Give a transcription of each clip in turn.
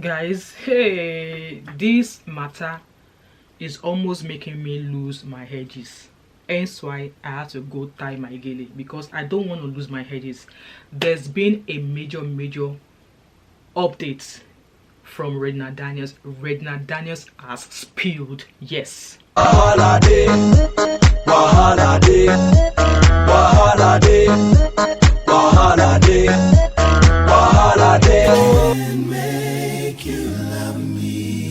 Guys, hey, this matter is almost making me lose my hedges. Hence why I had to go tie my gele, because I don't want to lose my hedges. There's been a major update from Regina Daniels. Regina Daniels has spilled, yes. Wahala dey, wahala dey, wahala dey, wahala dey, wahala dey. Make you love me.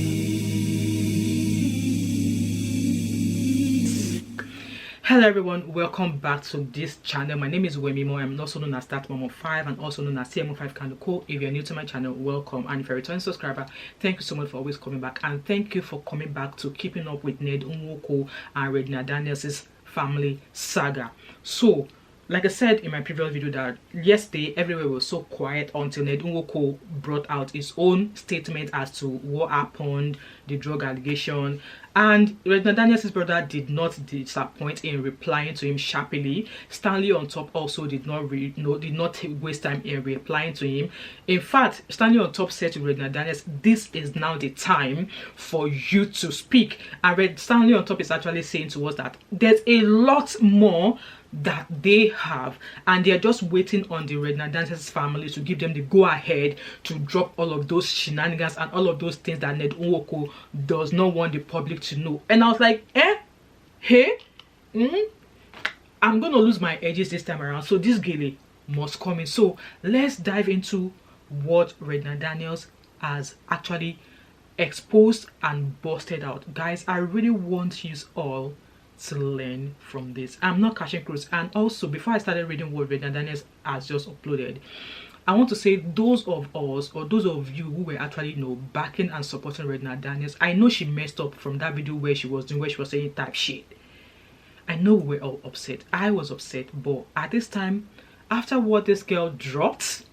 Hello everyone, welcome back to this channel. My name is Wemimo. I'm also known as That Mom of 5 and also known as CMO5 Kanoko. If you're new to my channel, welcome, and if you're a returning subscriber, thank you so much for always coming back, and thank you for coming back to keeping up with Ned Nwoko and Regina Daniels' family saga. So like I said in my previous video, that yesterday everywhere was so quiet until Ned Nwoko brought out his own statement as to what happened, the drug allegation, and Regina Daniels' brother did not disappoint in replying to him sharply. Stanley on top also did not waste time in replying to him. In fact, Stanley on top said to Regina Daniels, "This is now the time for you to speak." And Stanley on top is actually saying to us that there's a lot more that they have, and they're just waiting on the Regina Daniels family to give them the go ahead to drop all of those shenanigans and all of those things that Ned Nwoko does not want the public to know. And I was like, I'm gonna lose my edges this time around, so this gele must come in. So let's dive into what Regina Daniels has actually exposed and busted out. Guys, I really want you all to learn from this. I'm not catching cruise. And also, before I started reading what Regina Daniels has just uploaded, I want to say those of us, or those of you who were actually backing and supporting Regina Daniels, I know she messed up from that video where she was saying type shit. I know we're all upset. I was upset, but at this time, after what this girl dropped,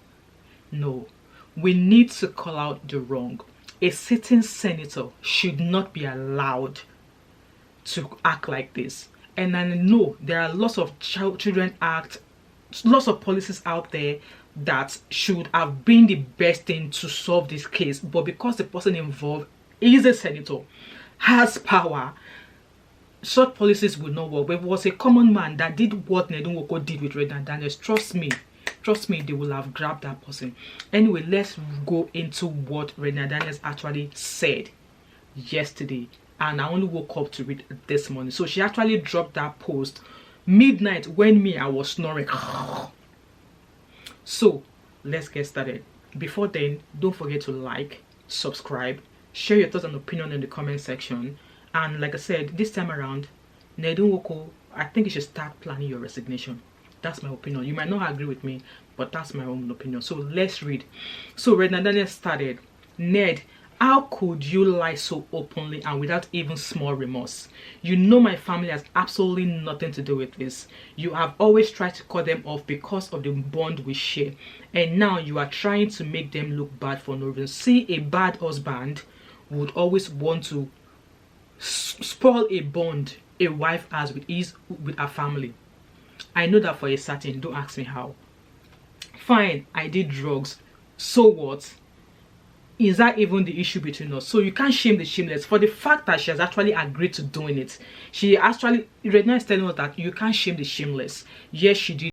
no, we need to call out the wrong. A sitting senator should not be allowed to act like this. And I know there are lots of children act, lots of policies out there that should have been the best thing to solve this case, but because the person involved is a senator, has power, such policies would not work. But if it was a common man that did what Ned Nwoko did with Regina Daniels, trust me, they will have grabbed that person. Anyway, let's go into what Regina Daniels actually said yesterday. And I only woke up to read this morning. So she actually dropped that post midnight when I was snoring. So let's get started. Before then, don't forget to like, subscribe, share your thoughts and opinion in the comment section. And like I said, this time around, Ned Nwoko, I think you should start planning your resignation. That's my opinion. You might not agree with me, but that's my own opinion. So let's read. So Regina Daniels started, "Ned, how could you lie so openly and without even small remorse? You know my family has absolutely nothing to do with this. You have always tried to cut them off because of the bond we share. And now you are trying to make them look bad for no reason. See, a bad husband would always want to spoil a bond a wife has with her family. I know that for a certain, don't ask me how. Fine, I did drugs. So what? Is that even the issue between us? So you can't shame the shameless for the fact that she has actually agreed to doing it. She actually, Regina is telling us that you can't shame the shameless. Yes, she did.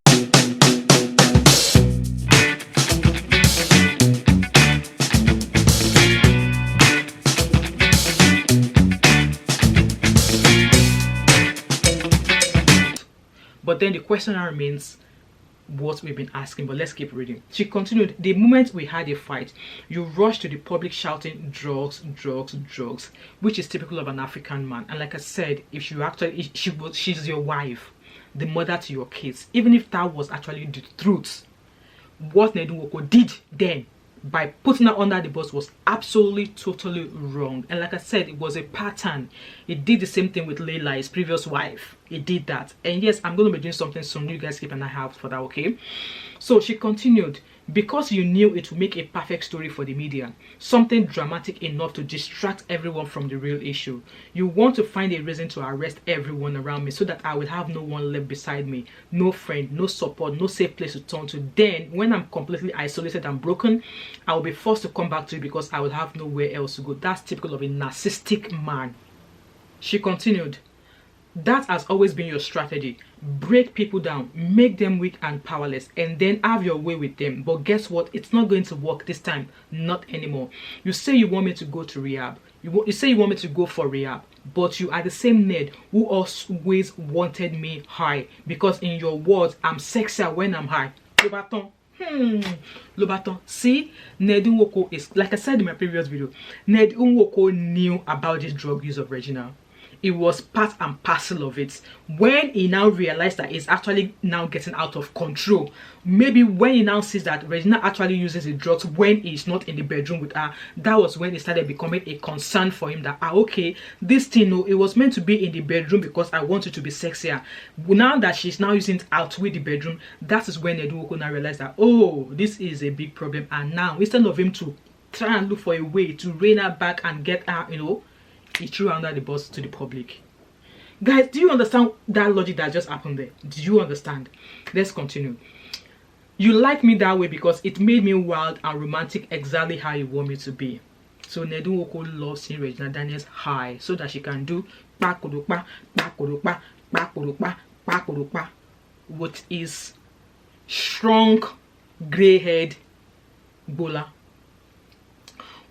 But then the question remains, what we've been asking, but let's keep reading. She continued, "The moment we had a fight, you rushed to the public shouting drugs, drugs, drugs, which is typical of an African man. And like I said, if you actually, she's your wife, the mother to your kids. Even if that was actually the truth, what Ned Nwoko did then by putting her under the bus was absolutely totally wrong. And like I said, it was a pattern. It did the same thing with Layla, his previous wife. It did that. And yes, I'm going to be doing something soon. You guys keep an eye out for that, okay?" So she continued, because you knew it would make a perfect story for the media, something dramatic enough to distract everyone from the real issue. You want to find a reason to arrest everyone around me so that I will have no one left beside me, no friend, no support, no safe place to turn to. Then, when I'm completely isolated and broken, I will be forced to come back to you because I will have nowhere else to go. That's typical of a narcissistic man. She continued, that has always been your strategy. Break people down, make them weak and powerless, and then have your way with them. But guess what? It's not going to work this time. Not anymore. You say you want me to go to rehab. You say you want me to go for rehab. But you are the same Ned who always wanted me high. Because in your words, I'm sexier when I'm high. Lobaton. See, Ned Nwoko is, like I said in my previous video, Ned Nwoko knew about this drug use of Regina. It was part and parcel of it. When he now realized that it's actually now getting out of control, maybe when he now sees that Regina actually uses the drugs when he's not in the bedroom with her, that was when it started becoming a concern for him that, okay, this thing, no, it was meant to be in the bedroom because I want it to be sexier. Now that she's now using it out with the bedroom, that is when Ned Nwoko now realized that, oh, this is a big problem. And now, instead of him to try and look for a way to rein her back and get her, he threw under the bus to the public. Guys, do you understand that logic that just happened there? Do you understand? Let's continue. You like me that way because it made me wild and romantic, exactly how you want me to be. So Ned Nwoko loves seeing Regina Daniels high so that she can do with his strong grey head bola.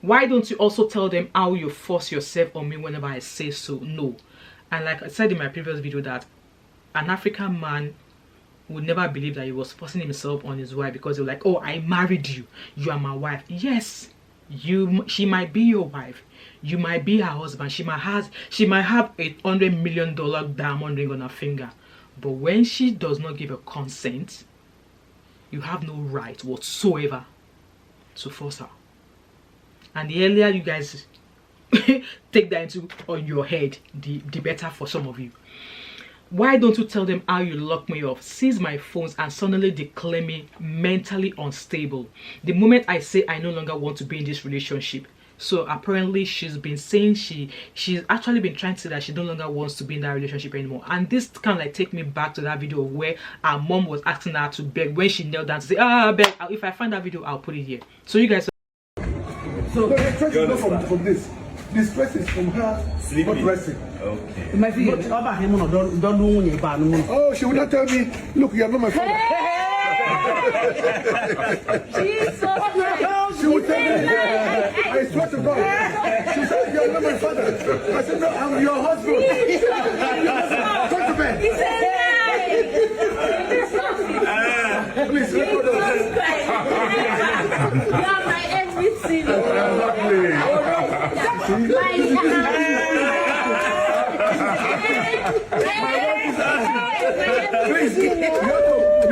Why don't you also tell them how you force yourself on me whenever I say so? No. And like I said in my previous video, that an African man would never believe that he was forcing himself on his wife because they were like, oh, I married you, you are my wife. Yes, she might be your wife, you might be her husband, she might have $100 million diamond ring on her finger, but when she does not give a consent, you have no right whatsoever to force her. And the earlier you guys take that into on your head, the better for some of you. Why don't you tell them how you lock me up, seize my phones, and suddenly declare me mentally unstable the moment I say I no longer want to be in this relationship? So apparently she's been saying she's actually been trying to say that she no longer wants to be in that relationship anymore. And this kind of like take me back to that video where her mom was asking her to beg when she knelt down to say, beg. If I find that video, I'll put it here so you guys. So the stress is not from this. The stress is from her not resting. Okay. Oh, she will not tell me, look, you are not my father. She will tell me, I swear to God. She said, you are not my father. I said, no, I'm your husband. Go to bed. Please, record us. Please, you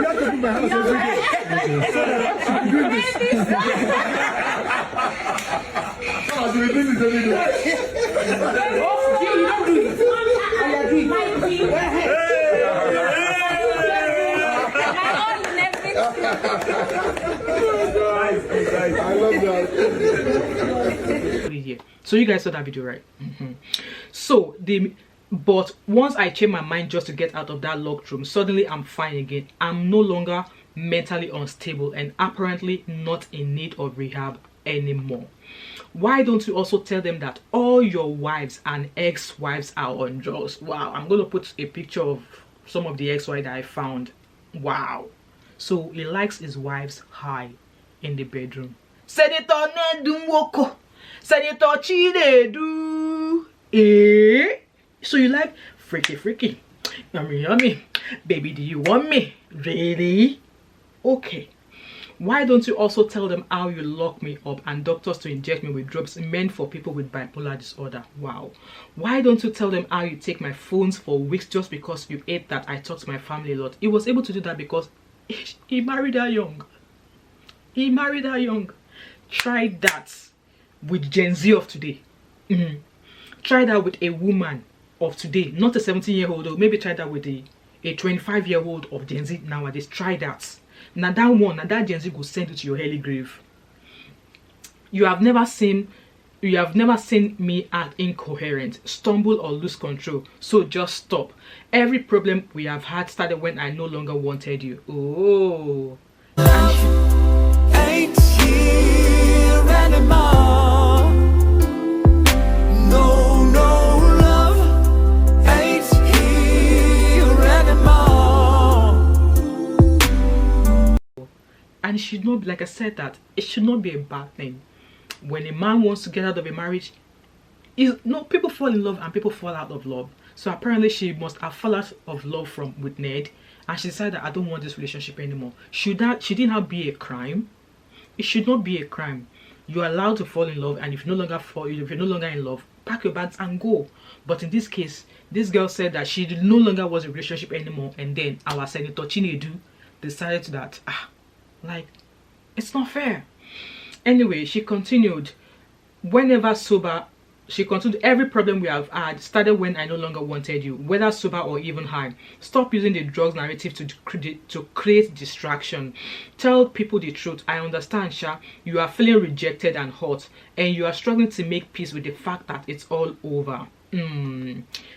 have to do my house every day. So that I'm doing this. I'll be doing this every day. I love that. So you guys saw that video, right? So but once I change my mind just to get out of that locked room, suddenly I'm fine again. I'm no longer mentally unstable and apparently not in need of rehab anymore. Why don't you also tell them that all your wives and ex-wives are on drugs? Wow, I'm gonna put a picture of some of the ex-wives that I found. Wow. So he likes his wives high in the bedroom. Senator Ned Nwoko, Senator Chinedu. So you like freaky, yummy, baby, do you want me? Really? Okay. Why don't you also tell them how you lock me up and doctors to inject me with drugs meant for people with bipolar disorder? Wow. Why don't you tell them how you take my phones for weeks just because you hate that I talk to my family a lot? He was able to do that because he married her young. He married her young. Try that with Gen Z of today. Try that with a woman of today, not a 17-year-old, or maybe try that with a 25-year-old of Gen Z nowadays. Try that. Now that Gen Z go send you to your early grave. You have never seen me act incoherent, stumble or lose control. So just stop. Every problem we have had started when I no longer wanted you. Oh. Ain't here anymore. No, no love ain't here anymore. And it should not be, like I said, that it should not be a bad thing. When a man wants to get out of a marriage, people fall in love and people fall out of love. So apparently she must have fallen out of love with Ned, and she decided, I don't want this relationship anymore. Should that be a crime? It should not be a crime. You're allowed to fall in love, and if you're no longer in love, pack your bags and go. But in this case, this girl said that she no longer was in a relationship anymore, and then our Senator Chinedu decided that it's not fair. Anyway, she continued, every problem we have had started when I no longer wanted you, whether sober or even high. Stop using the drugs narrative to create distraction. Tell people the truth. I understand, Sha. You are feeling rejected and hurt, and you are struggling to make peace with the fact that it's all over.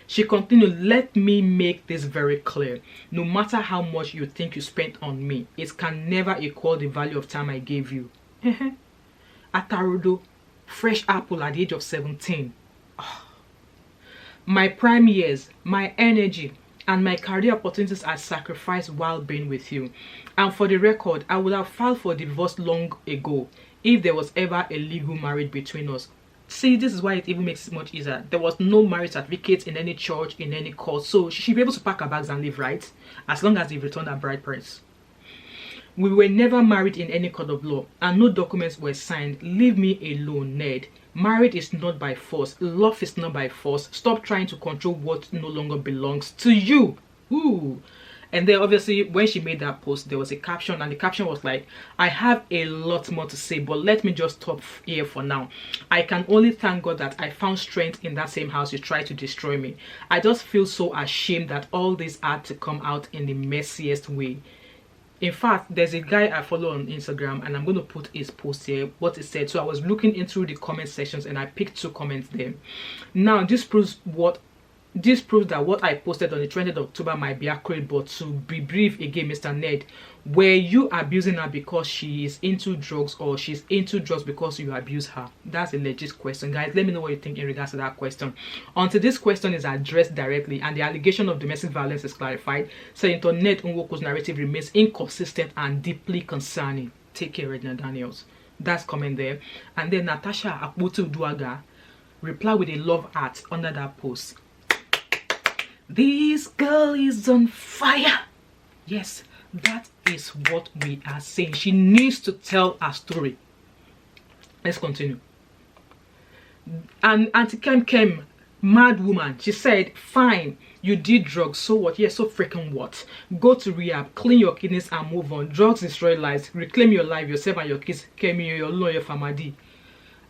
She continued, let me make this very clear. No matter how much you think you spent on me, it can never equal the value of time I gave you. Atarudo, fresh apple at the age of 17. Oh. My prime years, my energy, and my career opportunities are sacrificed while being with you. And for the record, I would have filed for divorce long ago if there was ever a legal marriage between us. See, this is why it even makes it much easier. There was no marriage certificate in any church, in any court, so she should be able to pack her bags and leave, right? As long as they've returned her bride price. We were never married in any court of law, and no documents were signed. Leave me alone, Ned. Marriage is not by force. Love is not by force. Stop trying to control what no longer belongs to you. Ooh. And then obviously when she made that post, there was a caption, and the caption was like, I have a lot more to say, but let me just stop here for now. I can only thank God that I found strength in that same house you tried to destroy me. I just feel so ashamed that all this had to come out in the messiest way. In fact, there's a guy I follow on Instagram, and I'm going to put his post here, what he said. So I was looking into the comment sections and I picked 2 comments there. Now this proves that what I posted on the 20th of October might be accurate, but to be brief again, Mr. Ned, were you abusing her because she is into drugs, or she's into drugs because you abuse her? That's a legit question, guys. Let me know what you think in regards to that question. Until this question is addressed directly and the allegation of domestic violence is clarified, Senator Ned Nwoko's narrative remains inconsistent and deeply concerning. Take care, Regina Daniels. That's comment there. And then Natasha Akbutu-Duaga replied with a love heart under that post. This girl is on fire. Yes, that is what we are saying. She needs to tell her story. Let's continue. And Auntie Kem, mad woman, she said, fine, you did drugs, so what? Yes, so freaking what? Go to rehab, clean your kidneys and move on. Drugs destroy lives. Reclaim your life, yourself and your kids. Kemi, your lawyer, famadi.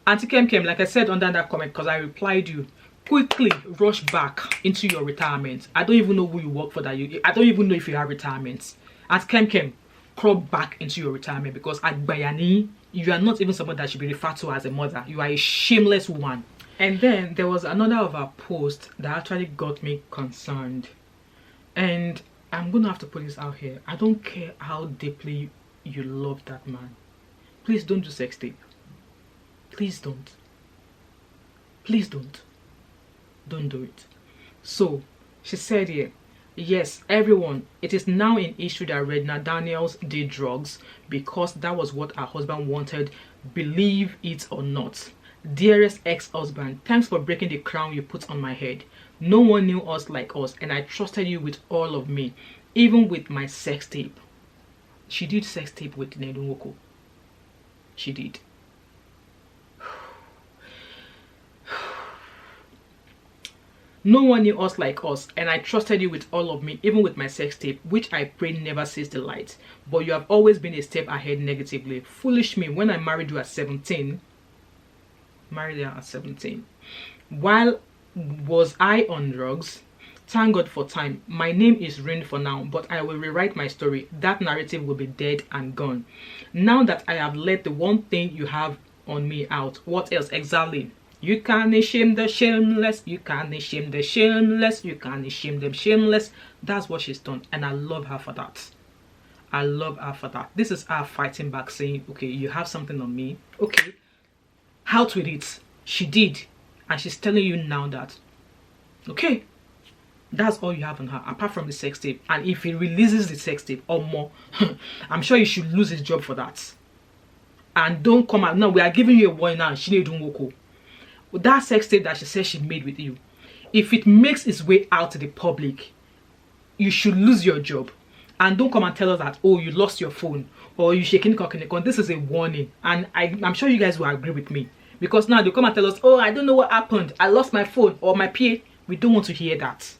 Auntie Kem, like I said under that comment, because I replied you, quickly rush back into your retirement. I don't even know who you work for that I don't even know if you have retirement. At Kem, crawl back into your retirement, because at Bayani, you are not even someone that should be referred to as a mother. You are a shameless woman. And then there was another of our posts that actually got me concerned. And I'm gonna have to put this out here. I don't care how deeply you love that man. Please don't do sex tape. Please don't. Please don't. Don't do it. So she said here, yes, everyone, it is now an issue that Regina Daniels did drugs because that was what her husband wanted, believe it or not. Dearest ex-husband, thanks for breaking the crown you put on my head. No one knew us like us, and I trusted you with all of me, even with my sex tape. She did sex tape with Ned Nwoko. She did. No one knew us like us, and I trusted you with all of me, even with my sex tape, which I pray never sees the light. But you have always been a step ahead negatively. Foolish me, when I married you at 17. Married her at 17. While was I on drugs? Thank God for time. My name is ruined for now, but I will rewrite my story. That narrative will be dead and gone. Now that I have let the one thing you have on me out, what else exactly? You can't shame the shameless. You can't shame the shameless. You can't shame them shameless. That's what she's done, and I love her for that. I love her for that. This is her fighting back, saying, okay, you have something on me. Okay, out with it. She did, and she's telling you now that, okay, that's all you have on her, apart from the sex tape. And if he releases the sex tape or more, I'm sure he should lose his job for that. And don't come out now. We are giving you a warning now. She Ned Nwoko. That sex tape that she says she made with you, if it makes its way out to the public, you should lose your job. And don't come and tell us that, oh, you lost your phone or you shaking cock in the con. This is a warning, and I'm sure you guys will agree with me, because now they come and tell us, oh, I don't know what happened, I lost my phone or my PA. We don't want to hear that.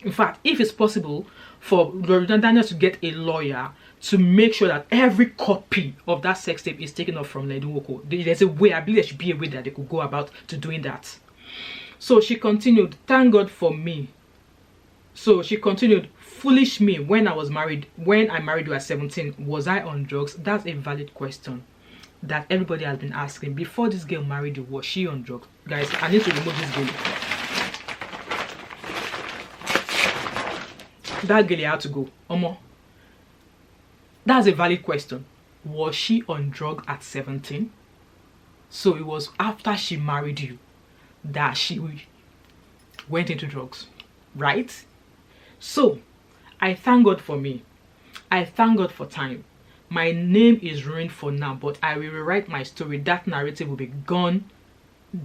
In fact, if it's possible for Regina Daniels to get a lawyer to make sure that every copy of that sex tape is taken off from Ned Nwoko, there's a way, I believe there should be a way that they could go about to doing that. So she continued, thank God for me. So she continued, foolish me, when I married you at 17, was I on drugs? That's a valid question that everybody has been asking. Before this girl married you, was she on drugs? Guys, I need to remove this girl. That girl had to go. Omo. That's a valid question. Was she on drugs at 17? So it was after she married you that she went into drugs, right? So I thank God for me. I thank God for time. My name is ruined for now, but I will rewrite my story. That narrative will be gone,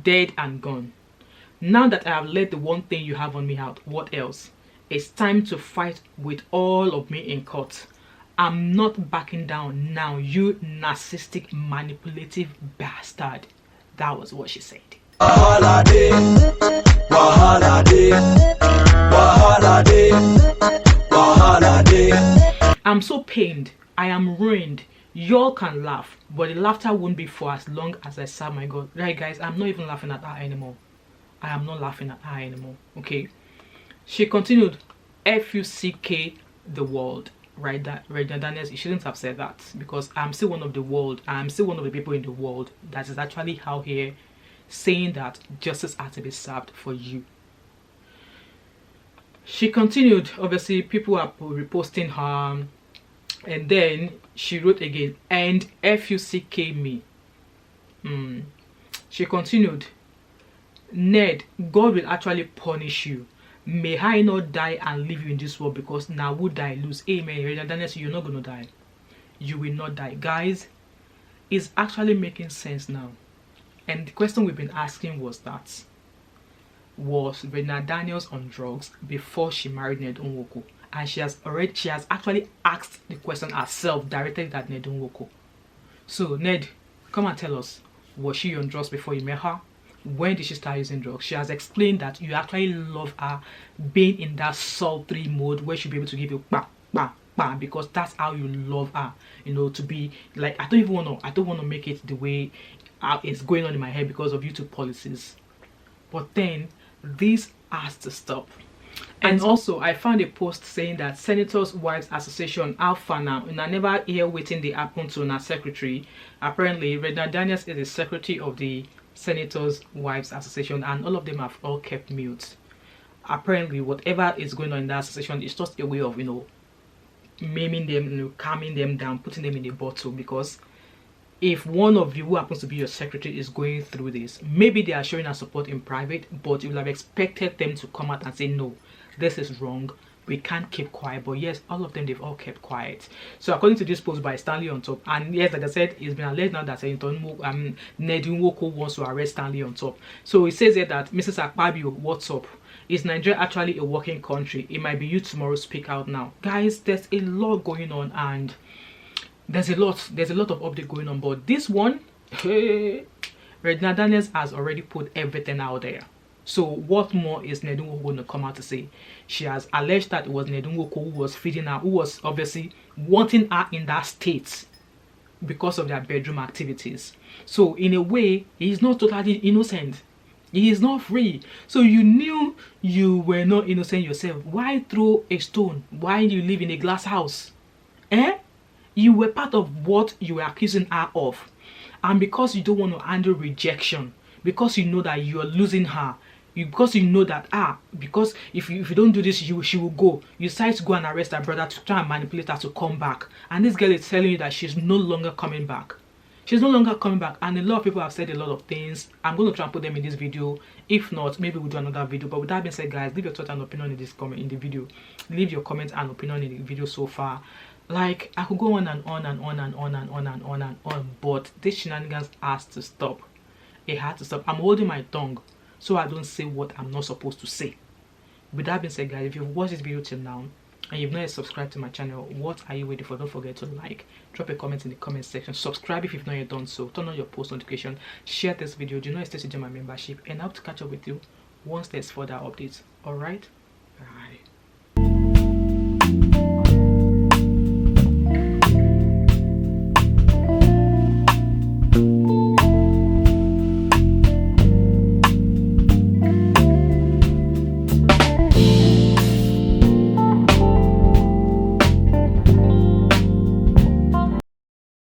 dead and gone. Now that I have let the one thing you have on me out, what else? It's time to fight with all of me in court. I'm not backing down now, you narcissistic, manipulative bastard. That was what she said. Wahala day, wahala day, wahala day, wahala day. I'm so pained. I am ruined. Y'all can laugh, but the laughter won't be for as long as I serve my God. Right, guys, I'm not even laughing at her anymore. I am not laughing at her anymore, okay? She continued, F-U-C-K the world. Right, that Regina Daniels, you shouldn't have said that, because I'm still one of the world. I'm still one of the people in the world that is actually out here saying that justice has to be served for you. She continued, obviously people are reposting her, and then she wrote again, and F-U-C-K me. She continued, Ned, God will actually punish you. May I not die and leave you in this world, because now would I lose? Amen. Regina Daniels, you're not going to die. You will not die. Guys, it's actually making sense now. And the question we've been asking was that, was Regina Daniels on drugs before she married Ned Nwoko? And she has actually asked the question herself directly at Ned Nwoko. So Ned, come and tell us, was she on drugs before you met her? When did she start using drugs? She has explained that you actually love her being in that sultry mode where she'll be able to give you bang, bang, bang, because that's how you love her. You know, to be like, I don't want to make it the way it's going on in my head because of YouTube policies. But then this has to stop. And also, I found a post saying that Senators' Wives Association Alpha now, and I never hear waiting they happen to our secretary. Apparently, Regina Daniels is the secretary of the Senators' Wives Association, and all of them have all kept mute. Apparently, whatever is going on in that association is just a way of, you know, maiming them, you know, calming them down, putting them in a bottle. Because if one of you who happens to be your secretary is going through this, maybe they are showing us support in private, but you will have expected them to come out and say, no, this is wrong, we can't keep quiet. But yes, all of them, they've all kept quiet. So according to this post by Stanley on Top, and yes, like I said, it's been alleged now that Ned Nwoko wants to arrest Stanley on Top. So it says here that Mrs. Akpabio, what's up? Is Nigeria actually a working country? It might be you tomorrow, speak out now. Guys, there's a lot going on, and there's a lot of update going on. But this one, hey, Regina Daniels has already put everything out there. So what more is Ned Nwoko going to come out to say? She has alleged that it was Ned Nwoko who was feeding her, who was obviously wanting her in that state because of their bedroom activities. So in a way, he's not totally innocent. He is not free. So you knew you were not innocent yourself. Why throw a stone? Why you live in a glass house? Eh? You were part of what you were accusing her of. And because you don't want to handle rejection, because you know that you are losing her, because you know that because if you don't do this, she will go. You decide to go and arrest her brother to try and manipulate her to come back. And this girl is telling you that she's no longer coming back. She's no longer coming back. And a lot of people have said a lot of things. I'm going to try and put them in this video. If not, maybe we'll do another video. But with that being said, guys, leave your thoughts and opinion in this comment in the video. Leave your comments and opinion in the video so far. Like, I could go on and on and on and on and on and on and on, but this shenanigans has to stop. It had to stop. I'm holding my tongue so I don't say what I'm not supposed to say. With that being said, guys, if you've watched this video till now and you've not yet subscribed to my channel, what are you waiting for? Don't forget to like, drop a comment in the comment section, subscribe if you've not yet done so, turn on your post notification, share this video, do not hesitate to join my membership, and I hope to catch up with you once there's further updates. Alright? Bye.